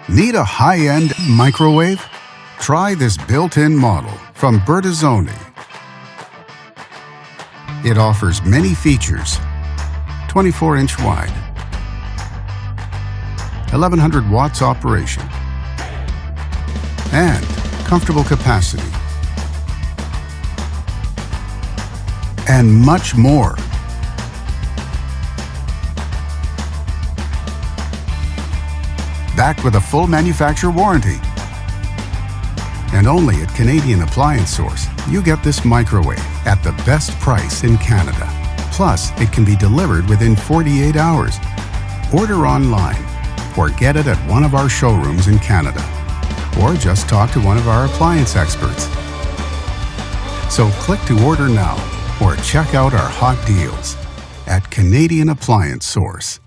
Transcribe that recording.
Need a high-end microwave? Try this built-in model from Bertazzoni. It offers many features: 24-inch wide, 1100 watts operation, and comfortable capacity, and much more. Backed with a full manufacturer warranty. And only at Canadian Appliance Source, you get this microwave at the best price in Canada. Plus, it can be delivered within 48 hours. Order online or get it at one of our showrooms in Canada. Or just talk to one of our appliance experts. So click to order now or check out our hot deals at Canadian Appliance Source.